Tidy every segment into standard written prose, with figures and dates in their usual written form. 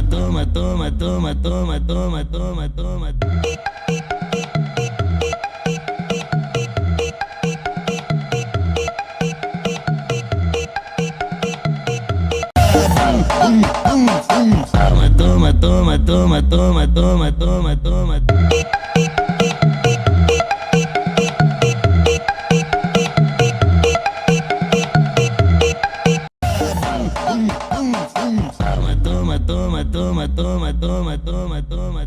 Toma, toma, toma, toma, toma, toma, toma. Toma, toma, toma, toma, toma, toma, toma. Toma, toma, toma, toma, toma, toma, toma.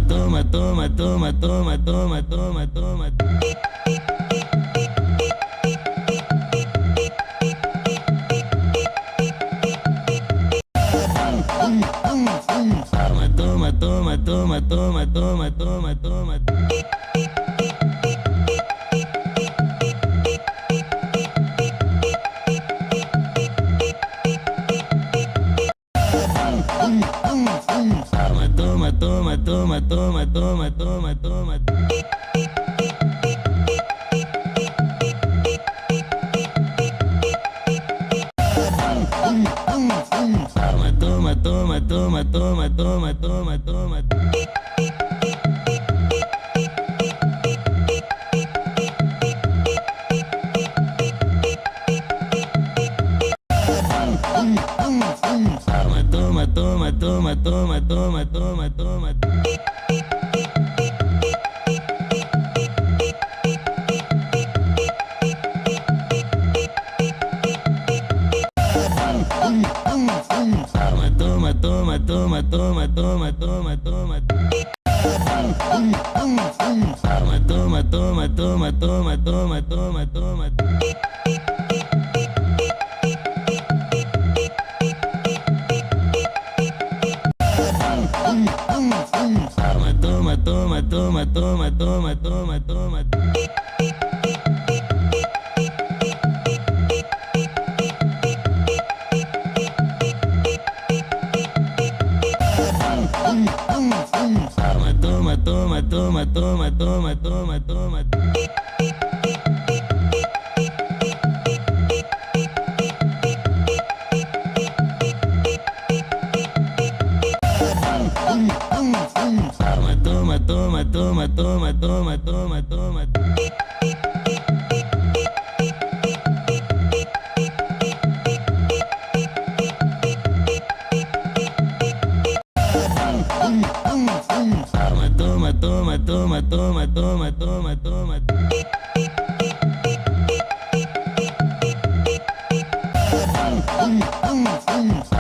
Toma, toma, toma, toma, toma, toma, toma. Toma, toma, toma, toma, toma, toma, toma. Toma, toma, toma, toma, toma, toma, toma. Toma, toma, toma, toma, toma, toma, toma. Toma, toma, toma, toma, toma, toma, toma. Toma, toma, toma, toma, toma, toma, toma. Toma, toma, toma, toma, toma, toma, toma. Toma, toma, toma, toma, toma, toma, toma. Toma, toma, toma, toma, toma, toma, toma. Toma, toma, toma, toma, toma, toma, toma. Toma, toma, toma, toma, toma, toma, toma. Toma, toma, toma, toma, toma, toma, toma.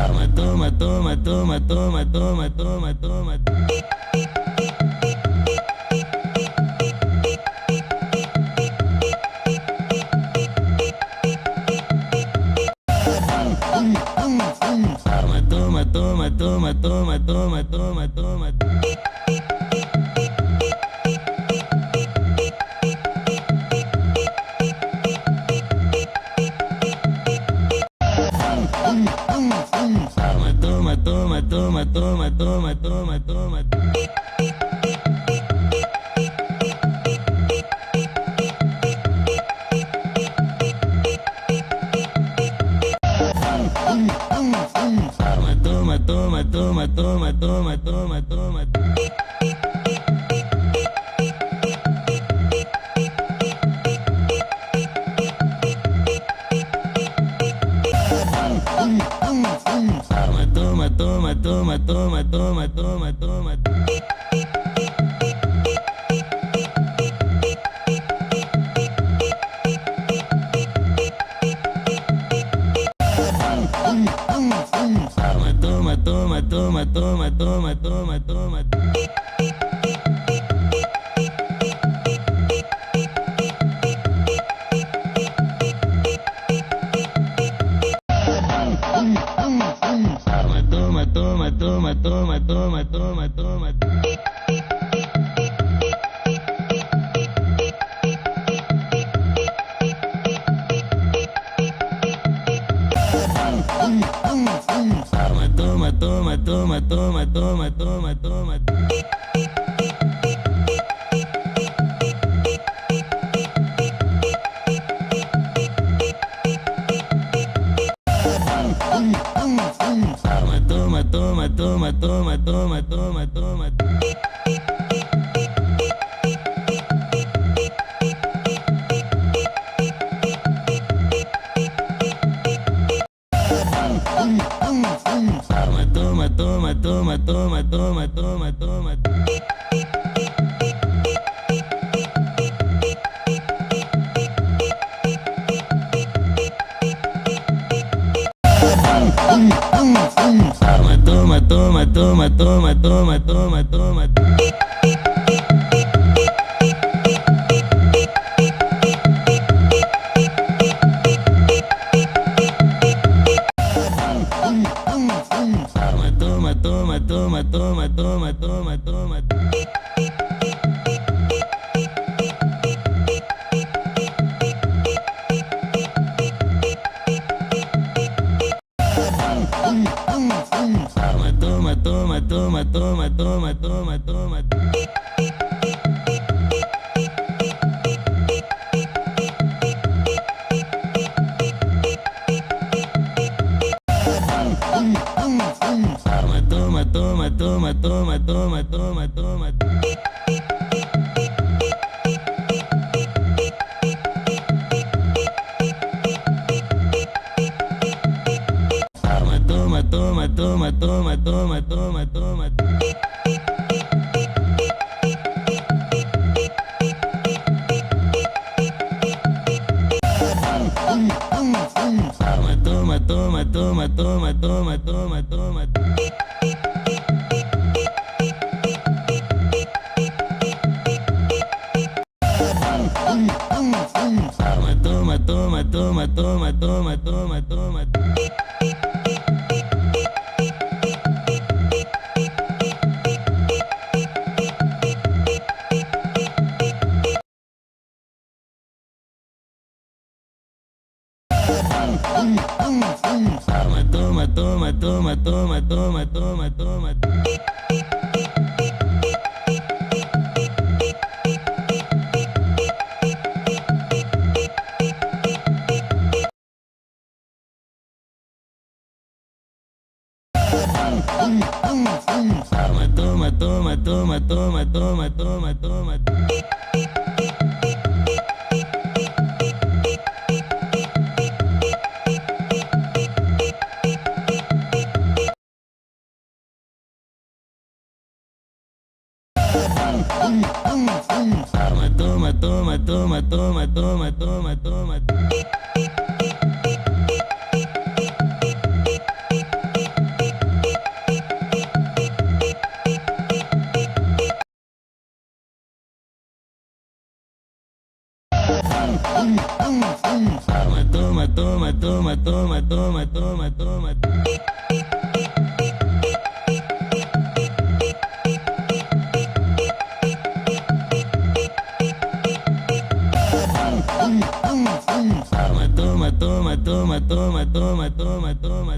Toma, toma, toma, toma, toma, toma, toma. Toma, toma, toma, toma, toma, toma, toma. Toma, toma, toma, toma, toma, toma, toma. Toma, toma, toma, toma, toma, toma, toma. Toma, toma, toma, toma, toma, toma, toma. Toma, toma, toma, toma, toma, toma, toma. toma, toma, toma, toma, toma. Toma, toma, toma, toma, toma, toma, toma. Toma, toma, toma, toma, toma, toma, toma. Toma, toma, toma, toma, toma, toma, toma. Toma, toma, toma, toma, toma, toma, toma. Toma, toma, toma, toma, toma, toma, toma. Toma, toma, toma, toma, toma, toma, toma. Toma, toma, toma, toma, toma, toma, toma. Toma, toma, toma, toma, toma, toma, toma. Toma, toma, toma, toma, toma, toma, toma. Toma, toma, toma, toma, toma, toma, toma. Toma, toma, toma, toma, toma, toma, toma. Toma, toma, toma, toma, toma, toma, toma. Toma, toma, toma, toma, toma, toma, toma. Toma, toma, toma, toma, toma, toma, toma.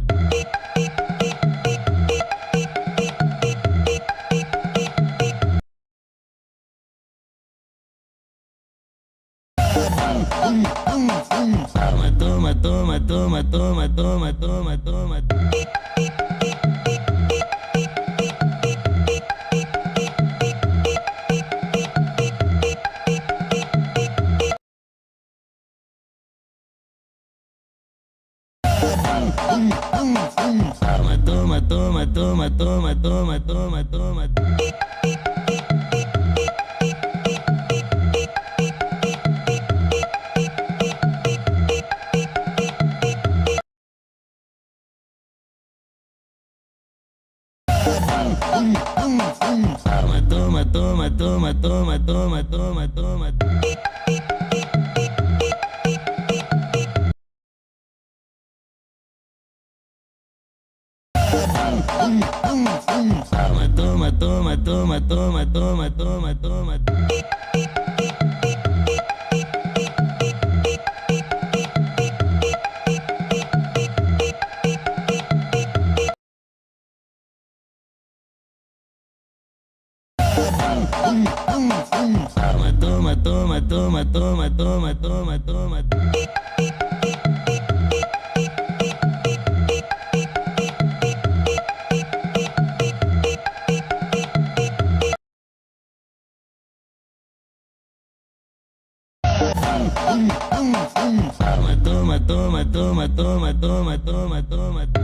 Toma, toma, toma, toma, toma, toma, toma. Toma, toma, toma, toma, toma, toma, toma. Toma, toma, toma, toma, toma, toma, toma. Toma, toma, toma, toma, toma, toma, toma. toma, toma, toma, toma, toma. Toma, toma, toma, toma, toma, toma, toma, toma.